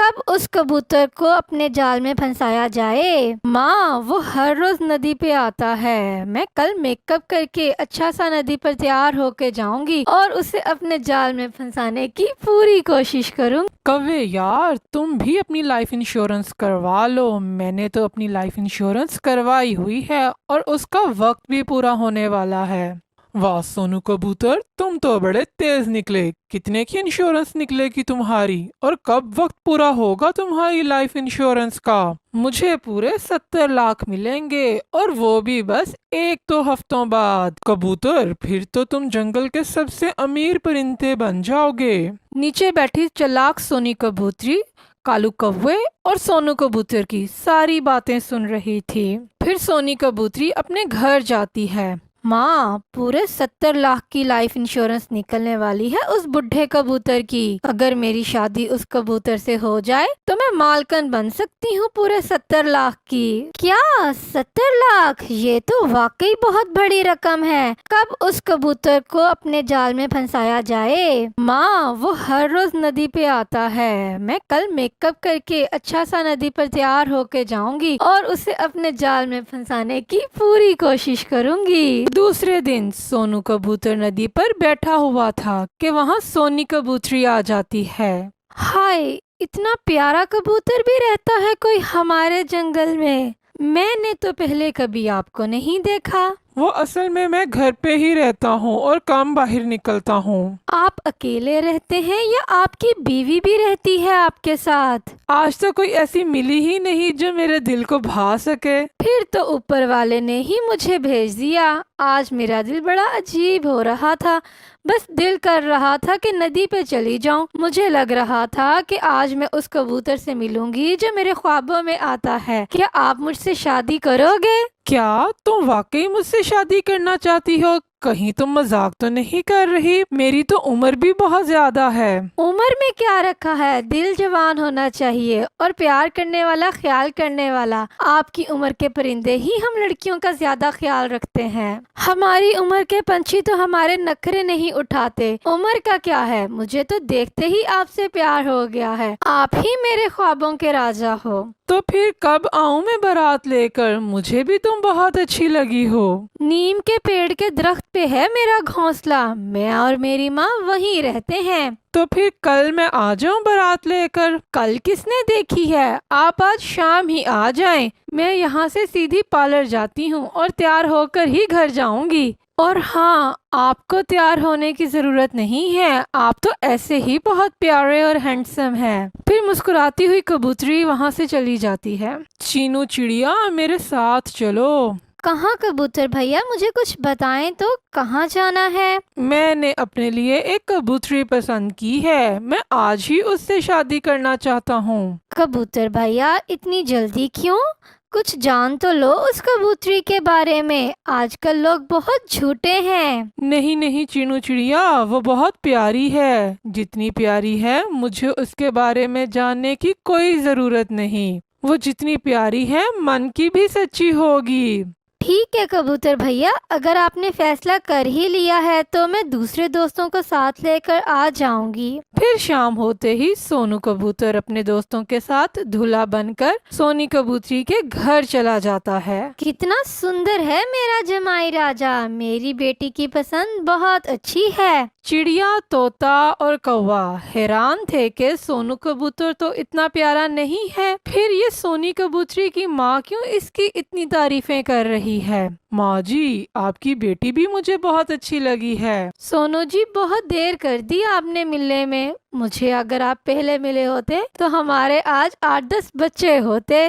कब उस कबूतर को अपने जाल में फंसाया जाए। माँ, वो हर रोज नदी पे आता है। मैं कल मेकअप करके अच्छा सा नदी पर तैयार होके जाऊंगी और उसे अपने जाल में फंसाने की पूरी कोशिश करूंगी। कव्वे यार, तुम भी अपनी लाइफ इंश्योरेंस करवा लो। मैंने तो अपनी लाइफ इंश्योरेंस करवाई हुई है और उसका वक्त भी पूरा होने वाला है। वाह सोनू कबूतर, तुम तो बड़े तेज निकले। कितने की इंश्योरेंस निकलेगी तुम्हारी और कब वक्त पूरा होगा तुम्हारी लाइफ इंश्योरेंस का? मुझे पूरे 70 लाख मिलेंगे और वो भी बस 1-2 हफ्तों बाद। कबूतर, फिर तो तुम जंगल के सबसे अमीर परिंदे बन जाओगे। नीचे बैठी चालाक सोनी कबूतरी कालू कौवे और सोनू कबूतर की सारी बातें सुन रही थी। फिर सोनी कबूतरी अपने घर जाती है। माँ, पूरे 70 लाख की लाइफ इंश्योरेंस निकलने वाली है उस बुढ़े कबूतर की। अगर मेरी शादी उस कबूतर से हो जाए तो मैं मालकन बन सकती हूँ पूरे 70 लाख की। क्या 70 लाख? ये तो वाकई बहुत बड़ी रकम है। कब उस कबूतर को अपने जाल में फंसाया जाए। माँ, वो हर रोज नदी पे आता है। मैं कल मेकअप करके अच्छा सा नदी पर तैयार होके जाऊंगी और उसे अपने जाल में फंसाने की पूरी कोशिश करूंगी। दूसरे दिन सोनू कबूतर नदी पर बैठा हुआ था कि वहाँ सोनी कबूतरी आ जाती है। हाय, इतना प्यारा कबूतर भी रहता है कोई हमारे जंगल में। मैंने तो पहले कभी आपको नहीं देखा। वो असल में मैं घर पे ही रहता हूँ और कम बाहर निकलता हूँ। आप अकेले रहते हैं या आपकी बीवी भी रहती है आपके साथ? आज तो कोई ऐसी मिली ही नहीं जो मेरे दिल को भा सके। फिर तो ऊपर वाले ने ही मुझे भेज दिया। आज मेरा दिल बड़ा अजीब हो रहा था। बस दिल कर रहा था कि नदी पे चली जाऊं। मुझे लग रहा था कि आज मैं उस कबूतर से मिलूंगी जो मेरे ख्वाबों में आता है। क्या आप मुझसे शादी करोगे? क्या तुम वाकई मुझसे शादी करना चाहती हो? कहीं तुम मजाक तो नहीं कर रही? मेरी तो उम्र भी बहुत ज्यादा है। उम्र में क्या रखा है, दिल जवान होना चाहिए और प्यार करने वाला, ख्याल करने वाला। आपकी उम्र के परिंदे ही हम लड़कियों का ज्यादा ख्याल रखते हैं। हमारी उम्र के पंछी तो हमारे नखरे नहीं उठाते। उम्र का क्या है, मुझे तो देखते ही आपसे प्यार हो गया है। आप ही मेरे ख्वाबों के राजा हो। तो फिर कब आऊं मैं बारात लेकर? मुझे भी तुम बहुत अच्छी लगी हो। नीम के पेड़ के दरख्त पे है मेरा घोंसला। मैं और मेरी माँ वहीं रहते हैं। तो फिर कल मैं आ जाऊं बारात लेकर? कल किसने देखी है? आप आज शाम ही आ जाएं। मैं यहाँ से सीधी पार्लर जाती हूँ और तैयार होकर ही घर जाऊंगी। और हाँ, आपको तैयार होने की जरूरत नहीं है। आप तो ऐसे ही बहुत प्यारे और हैंडसम हैं। फिर मुस्कुराती हुई कबूतरी वहाँ से चली जाती है। चीनू चिड़िया, मेरे साथ चलो। कहाँ कबूतर भैया, मुझे कुछ बताएं तो, कहाँ जाना है? मैंने अपने लिए एक कबूतरी पसंद की है। मैं आज ही उससे शादी करना चाहता हूँ। कबूतर भैया, इतनी जल्दी क्यों? कुछ जान तो लो उस कबूतरी के बारे में। आजकल लोग बहुत झूठे हैं। नहीं नहीं चीनू चिड़िया, वो बहुत प्यारी है। जितनी प्यारी है मुझे उसके बारे में जानने की कोई जरूरत नहीं। वो जितनी प्यारी है मन की भी सच्ची होगी। ठीक है कबूतर भैया, अगर आपने फैसला कर ही लिया है तो मैं दूसरे दोस्तों को साथ लेकर आ जाऊंगी। फिर शाम होते ही सोनू कबूतर अपने दोस्तों के साथ दूल्हा बनकर सोनी कबूतरी के घर चला जाता है। कितना सुंदर है मेरा जमाई राजा। मेरी बेटी की पसंद बहुत अच्छी है। चिड़िया, तोता और कौवा हैरान थे कि सोनू कबूतर तो इतना प्यारा नहीं है, फिर ये सोनी कबूतरी की माँ क्यों इसकी इतनी तारीफें कर रही है। माँ जी, आपकी बेटी भी मुझे बहुत अच्छी लगी है। सोनू जी, बहुत देर कर दी आपने मिलने में। मुझे अगर आप पहले मिले होते तो हमारे आज 8-10 बच्चे होते।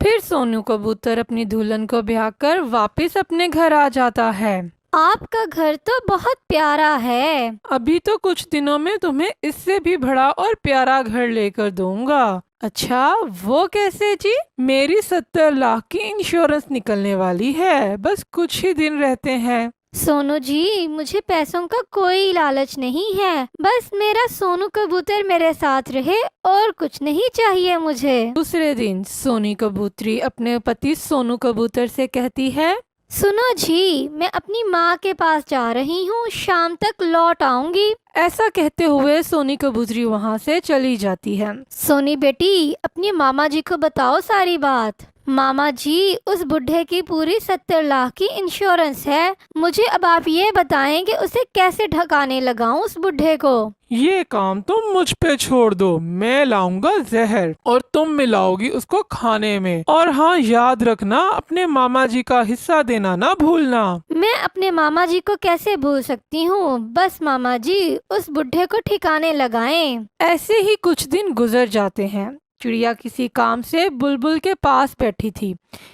फिर सोनू कबूतर अपनी दुल्हन को ब्याह कर वापिस अपने घर आ जाता है। आपका घर तो बहुत प्यारा है। अभी तो कुछ दिनों में तुम्हें इससे भी बड़ा और प्यारा घर लेकर दूंगा। अच्छा, वो कैसे जी? मेरी 70 लाख की इंश्योरेंस निकलने वाली है। बस कुछ ही दिन रहते हैं। सोनू जी, मुझे पैसों का कोई लालच नहीं है। बस मेरा सोनू कबूतर मेरे साथ रहे और कुछ नहीं चाहिए मुझे। दूसरे दिन सोनी कबूतरी अपने पति सोनू कबूतर से कहती है, सुनो जी, मैं अपनी माँ के पास जा रही हूँ, शाम तक लौट आऊंगी। ऐसा कहते हुए सोनी कबूतरी वहाँ से चली जाती है। सोनी बेटी, अपनी मामा जी को बताओ सारी बात। मामा जी, उस बुढ़े की पूरी 70 लाख की इंश्योरेंस है। मुझे अब आप ये बताएं कि उसे कैसे ठकाने लगाऊं उस बुढ़े को। ये काम तुम मुझ पे छोड़ दो, मैं लाऊंगा जहर और तुम मिलाओगी उसको खाने में। और हाँ, याद रखना, अपने मामा जी का हिस्सा देना ना भूलना। मैं अपने मामा जी को कैसे भूल सकती हूँ। बस मामा जी, उस बुढ़े को ठिकाने लगाएं। ऐसे ही कुछ दिन गुजर जाते हैं। चिड़िया किसी काम से बुलबुल के पास बैठी थी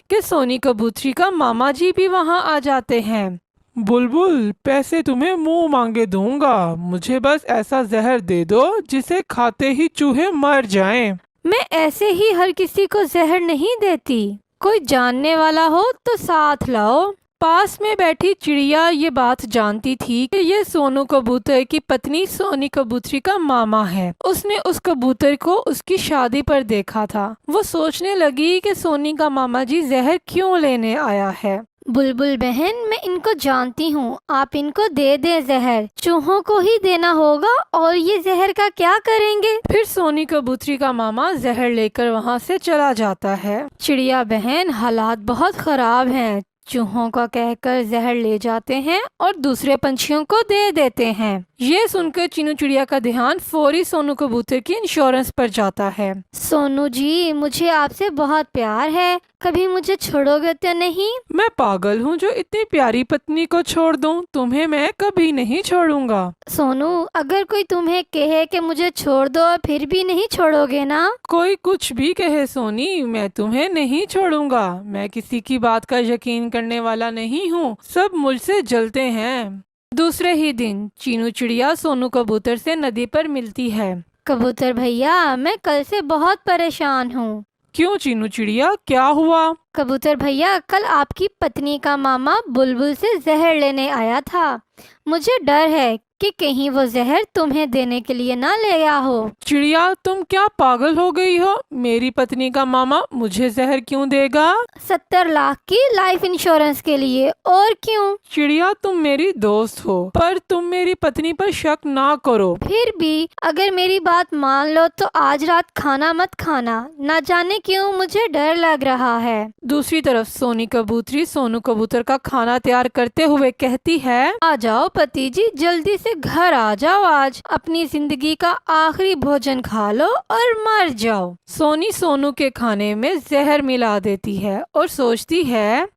कि सोनी कबूतरी का मामा जी भी वहाँ आ जाते हैं। बुलबुल, पैसे तुम्हें मुंह मांगे दूंगा, मुझे बस ऐसा जहर दे दो जिसे खाते ही चूहे मर जाएं। मैं ऐसे ही हर किसी को जहर नहीं देती, कोई जानने वाला हो तो साथ लाओ। पास में बैठी चिड़िया ये बात जानती थी कि ये सोनू कबूतर की पत्नी सोनी कबूतरी का मामा है। उसने उस कबूतर को उसकी शादी पर देखा था। वो सोचने लगी कि सोनी का मामा जी जहर क्यों लेने आया है। बुलबुल बहन, मैं इनको जानती हूँ, आप इनको दे दें जहर। चूहों को ही देना होगा। और ये जहर का क्या करेंगे? फिर सोनी कबूतरी का मामा जहर लेकर वहाँ से चला जाता है। चिड़िया बहन, हालात बहुत खराब हैं। चूहों का कहकर जहर ले जाते हैं और दूसरे पंछियों को दे देते हैं। ये सुनकर चीनू चिड़िया का ध्यान फौरी सोनू कबूतर की इंश्योरेंस पर जाता है। सोनू जी, मुझे आपसे बहुत प्यार है, कभी मुझे छोड़ोगे तो नहीं? मैं पागल हूँ जो इतनी प्यारी पत्नी को छोड़ दूँ, तुम्हें मैं कभी नहीं छोड़ूंगा। सोनू, अगर कोई तुम्हें कहे कि मुझे छोड़ दो, फिर भी नहीं छोड़ोगे ना? कोई कुछ भी कहे सोनी, मैं तुम्हें नहीं छोड़ूंगा। मैं किसी की बात का यकीन करने वाला नहीं हूँ, सब मुझसे जलते हैं। दूसरे ही दिन चीनू चिड़िया सोनू कबूतर से नदी पर मिलती है। कबूतर भैया, मैं कल से बहुत परेशान हूँ। क्यों चीनू चिड़िया, क्या हुआ? कबूतर भैया, कल आपकी पत्नी का मामा बुलबुल से जहर लेने आया था। मुझे डर है कि कहीं वो जहर तुम्हें देने के लिए ना ले आया हो। चिड़िया, तुम क्या पागल हो गई हो? मेरी पत्नी का मामा मुझे जहर क्यों देगा? 70 लाख की लाइफ इंश्योरेंस के लिए। और क्यों? चिड़िया, तुम मेरी दोस्त हो, पर तुम मेरी पत्नी पर शक ना करो। फिर भी अगर मेरी बात मान लो तो आज रात खाना मत खाना। ना जाने क्यों मुझे डर लग रहा है। दूसरी तरफ सोनी कबूतरी सोनू कबूतर का खाना तैयार करते हुए कहती है, आ जाओ पति जी, जल्दी से घर आ जाओ। आज अपनी जिंदगी का आखिरी भोजन खा लो और मर जाओ। सोनी सोनू के खाने में जहर मिला देती है और सोचती है,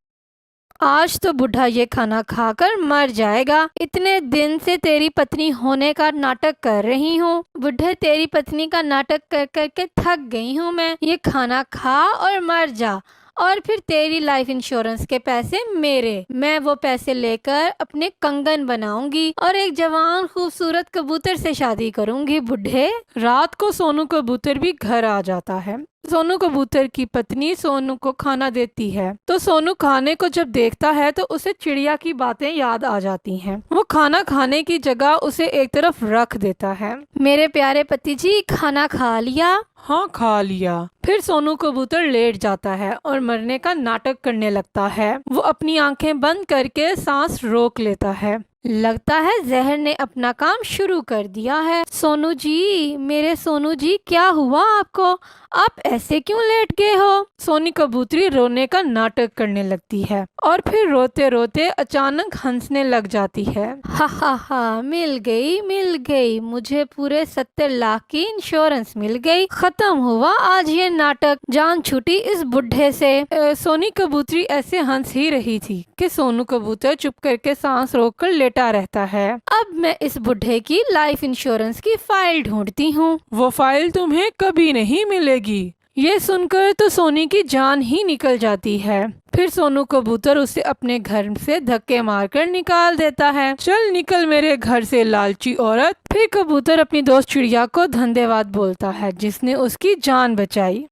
आज तो बुढ़ा ये खाना खाकर मर जाएगा। इतने दिन से तेरी पत्नी होने का नाटक कर रही हूँ। बुढ़े, तेरी पत्नी का नाटक कर करके थक गई हूँ मैं। ये खाना खा और मर जा, और फिर तेरी लाइफ इंश्योरेंस के पैसे मेरे। मैं वो पैसे लेकर अपने कंगन बनाऊंगी और एक जवान खूबसूरत कबूतर से शादी करूंगी। बुढ़े। रात को सोनू कबूतर भी घर आ जाता है। सोनू कबूतर की पत्नी सोनू को खाना देती है, तो सोनू खाने को जब देखता है तो उसे चिड़िया की बातें याद आ जाती हैं। वो खाना खाने की जगह उसे एक तरफ रख देता है। मेरे प्यारे पति जी, खाना खा लिया? हाँ, खा लिया। फिर सोनू कबूतर लेट जाता है और मरने का नाटक करने लगता है। वो अपनी आंखें बंद करके सांस रोक लेता है। लगता है जहर ने अपना काम शुरू कर दिया है। सोनू जी, मेरे सोनू जी, क्या हुआ आपको? आप ऐसे क्यों लेट गए हो? सोनी कबूतरी रोने का नाटक करने लगती है और फिर रोते रोते अचानक हंसने लग जाती है। हा, मिल गई, मुझे पूरे 70 लाख की इंश्योरेंस मिल गई। खत्म हुआ आज ये नाटक, जान छूटी इस बुढ़े से। सोनी कबूतरी ऐसे हंस ही रही थी कि सोनू कबूतर चुप करके सांस रोककर लेटा रहता है। अब मैं इस बुढ़े की लाइफ इंश्योरेंस की फाइल ढूंढती हूँ। वो फाइल तुम्हें कभी नहीं मिलेगी। ये सुनकर तो सोनी की जान ही निकल जाती है। फिर सोनू कबूतर उसे अपने घर से धक्के मारकर निकाल देता है। चल निकल मेरे घर से लालची औरत। फिर कबूतर अपनी दोस्त चिड़िया को धन्यवाद बोलता है जिसने उसकी जान बचाई।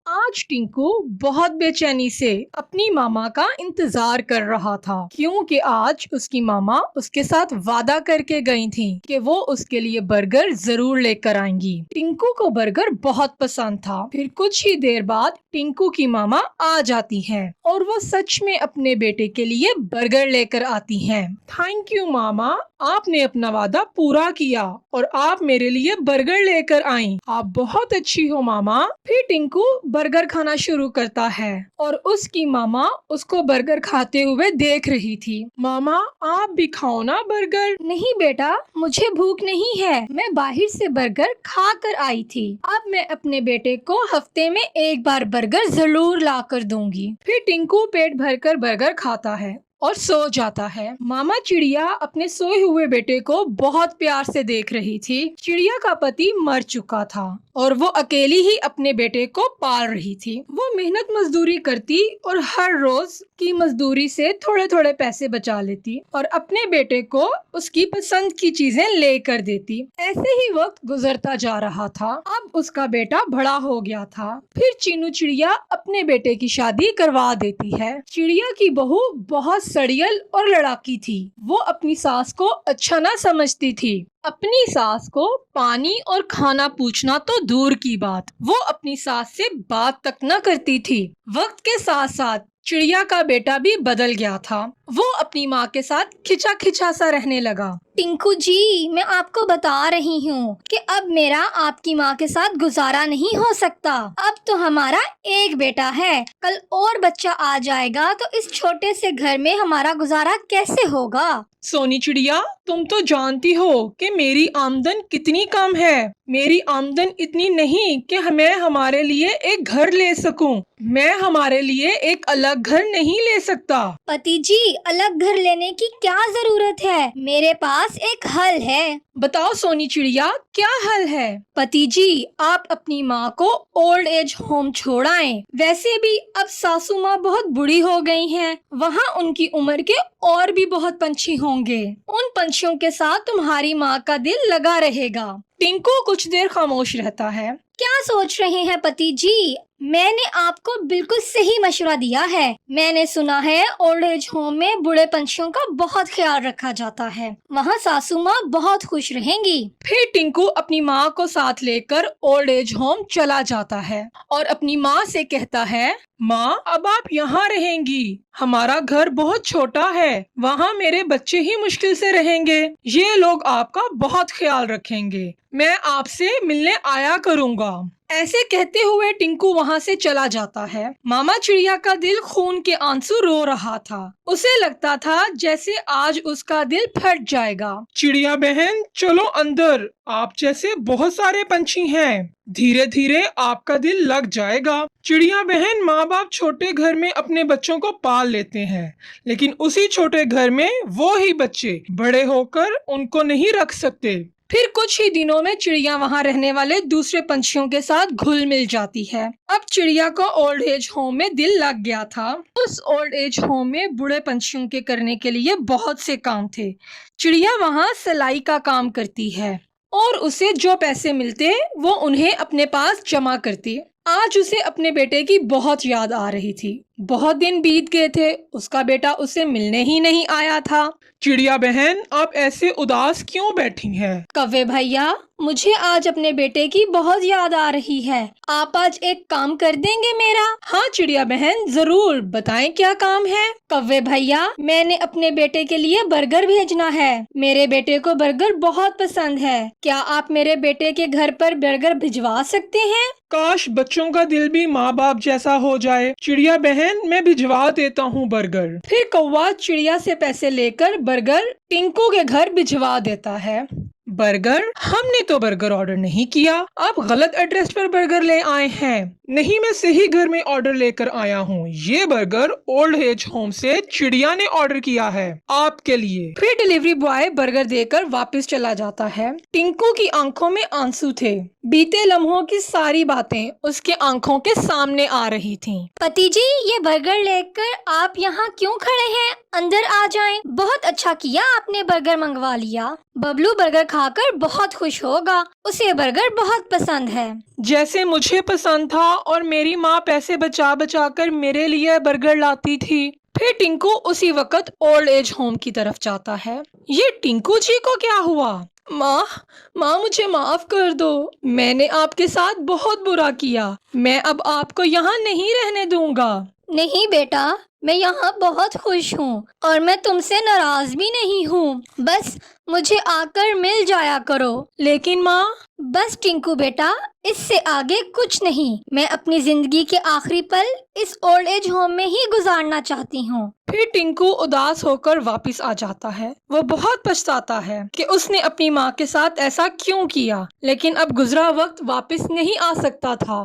आज टिंकू बहुत बेचैनी से अपनी मामा का इंतजार कर रहा था, क्योंकि आज उसकी मामा उसके साथ वादा करके गई थी कि वो उसके लिए बर्गर जरूर लेकर आएंगी। टिंकू को बर्गर बहुत पसंद था। फिर कुछ ही देर बाद टिंकू की मामा आ जाती है और वो सच में अपने बेटे के लिए बर्गर लेकर आती हैं। थैंक यू मामा, आपने अपना वादा पूरा किया और आप मेरे लिए बर्गर लेकर आई। आप बहुत अच्छी हो मामा। फिर टिंकू बर्गर खाना शुरू करता है और उसकी मामा उसको बर्गर खाते हुए देख रही थी। मामा, आप भी खाओ ना बर्गर। नहीं बेटा, मुझे भूख नहीं है, मैं बाहर से बर्गर खा कर आई थी। अब मैं अपने बेटे को हफ्ते में एक बार बर्गर जरूर ला कर दूंगी। फिर टिंकू पेट भरकर बर्गर खाता है और सो जाता है। मामा चिड़िया अपने सोए हुए बेटे को बहुत प्यार से देख रही थी। चिड़िया का पति मर चुका था और वो अकेली ही अपने बेटे को पाल रही थी। वो मेहनत मजदूरी करती और हर रोज की मजदूरी से थोड़े थोड़े पैसे बचा लेती और अपने बेटे को उसकी पसंद की चीजें लेकर देती। ऐसे ही वक्त गुजरता जा रहा था। अब उसका बेटा बड़ा हो गया था। फिर चीनू चिड़िया अपने बेटे की शादी करवा देती है। चिड़िया की बहू बहुत सड़ियल और लड़ाकी थी। वो अपनी सास को अच्छा ना समझती थी। अपनी सास को पानी और खाना पूछना तो दूर की बात, वो अपनी सास से बात तक न करती थी। वक्त के साथ साथ चिड़िया का बेटा भी बदल गया था। वो अपनी माँ के साथ खिंचा खिंचा सा रहने लगा। टिंकू जी, मैं आपको बता रही हूँ कि अब मेरा आपकी माँ के साथ गुजारा नहीं हो सकता। अब तो हमारा एक बेटा है, कल और बच्चा आ जाएगा तो इस छोटे से घर में हमारा गुजारा कैसे होगा। सोनी चिड़िया, तुम तो जानती हो कि मेरी आमदन कितनी कम है। मेरी आमदन इतनी नहीं कि मैं हमारे लिए एक घर ले सकूं। मैं हमारे लिए एक अलग घर नहीं ले सकता। पति जी, अलग घर लेने की क्या जरूरत है, मेरे पास एक हल है। बताओ सोनी चिड़िया, क्या हल है। पति जी, आप अपनी माँ को ओल्ड एज होम छोड़ाएं। वैसे भी अब सासू माँ बहुत बूढ़ी हो गई हैं। वहाँ उनकी उम्र के और भी बहुत पंछी होंगे। उन पंछियों के साथ तुम्हारी माँ का दिल लगा रहेगा। टिंकू कुछ देर खामोश रहता है। क्या सोच रहे हैं पति जी? मैंने आपको बिल्कुल सही मशवरा दिया है। मैंने सुना है ओल्ड एज होम में बूढ़े पंछियों का बहुत ख्याल रखा जाता है। वहाँ सासू माँ बहुत खुश रहेंगी। फिर टिंकू अपनी माँ को साथ लेकर ओल्ड एज होम चला जाता है और अपनी माँ से कहता है, माँ, अब आप यहाँ रहेंगी। हमारा घर बहुत छोटा है, वहाँ मेरे बच्चे ही मुश्किल से रहेंगे। ये लोग आपका बहुत ख्याल रखेंगे। मैं आपसे मिलने आया करूँगा। ऐसे कहते हुए टिंकू वहाँ से चला जाता है। मामा चिड़िया का दिल खून के आंसू रो रहा था। उसे लगता था जैसे आज उसका दिल फट जाएगा। चिड़िया बहन, चलो अंदर। आप जैसे बहुत सारे पंछी हैं, धीरे धीरे आपका दिल लग जाएगा। चिड़िया बहन, माँ बाप छोटे घर में अपने बच्चों को पाल लेते हैं, लेकिन उसी छोटे घर में वो ही बच्चे बड़े होकर उनको नहीं रख सकते। फिर कुछ ही दिनों में चिड़िया वहाँ रहने वाले दूसरे पंछियों के साथ घुल मिल जाती है। अब चिड़िया को ओल्ड एज होम में दिल लग गया था। उस ओल्ड एज होम में बूढ़े पंछियों के करने के लिए बहुत से काम थे। चिड़िया वहाँ सिलाई का काम करती है और उसे जो पैसे मिलते वो उन्हें अपने पास जमा करती। आज उसे अपने बेटे की बहुत याद आ रही थी। बहुत दिन बीत गए थे, उसका बेटा उसे मिलने ही नहीं आया था। चिड़िया बहन, आप ऐसे उदास क्यों बैठी हैं? कव्वे भैया, मुझे आज अपने बेटे की बहुत याद आ रही है। आप आज एक काम कर देंगे मेरा? हाँ चिड़िया बहन, जरूर, बताएं क्या काम है। कव्वे भैया, मैंने अपने बेटे के लिए बर्गर भेजना है। मेरे बेटे को बर्गर बहुत पसंद है। क्या आप मेरे बेटे के घर पर बर्गर भिजवा सकते हैं? काश बच्चों का दिल भी माँ बाप जैसा हो जाए। चिड़िया बहन, मैं भिजवा देता हूँ बर्गर। फिर कौवा चिड़िया से पैसे लेकर बर्गर टिंकू के घर भिजवा देता है। बर्गर? हमने तो बर्गर ऑर्डर नहीं किया। आप गलत एड्रेस पर बर्गर ले आए हैं। नहीं, मैं सही घर में ऑर्डर लेकर आया हूँ। ये बर्गर ओल्ड एज होम से चिड़िया ने ऑर्डर किया है, आपके लिए। फिर डिलीवरी बॉय बर्गर देकर वापस चला जाता है। टिंकू की आंखों में आंसू थे। बीते लम्हों की सारी बातें उसके आंखों के सामने आ रही थीं। पति जी, ये बर्गर लेकर आप यहाँ क्यों खड़े हैं? अंदर आ जाएं। बहुत अच्छा किया आपने बर्गर मंगवा लिया। बबलू बर्गर खाकर बहुत खुश होगा, उसे बर्गर बहुत पसंद है। जैसे मुझे पसंद था और मेरी माँ पैसे बचा बचा कर मेरे लिए बर्गर लाती थी। फिर टिंकू उसी वक्त ओल्ड एज होम की तरफ जाता है। ये टिंकू जी को क्या हुआ? माँ, माँ मुझे माफ कर दो, मैंने आपके साथ बहुत बुरा किया, मैं अब आपको यहाँ नहीं रहने दूंगा। नहीं बेटा, मैं यहाँ बहुत खुश हूँ और मैं तुमसे नाराज भी नहीं हूँ। बस मुझे आकर मिल जाया करो। लेकिन माँ, बस टिंकू बेटा, इससे आगे कुछ नहीं। मैं अपनी जिंदगी के आखिरी पल इस ओल्ड एज होम में ही गुजारना चाहती हूँ। फिर टिंकू उदास होकर वापस आ जाता है। वो बहुत पछताता है कि उसने अपनी माँ के साथ ऐसा क्यों किया, लेकिन अब गुजरा वक्त वापस नहीं आ सकता था।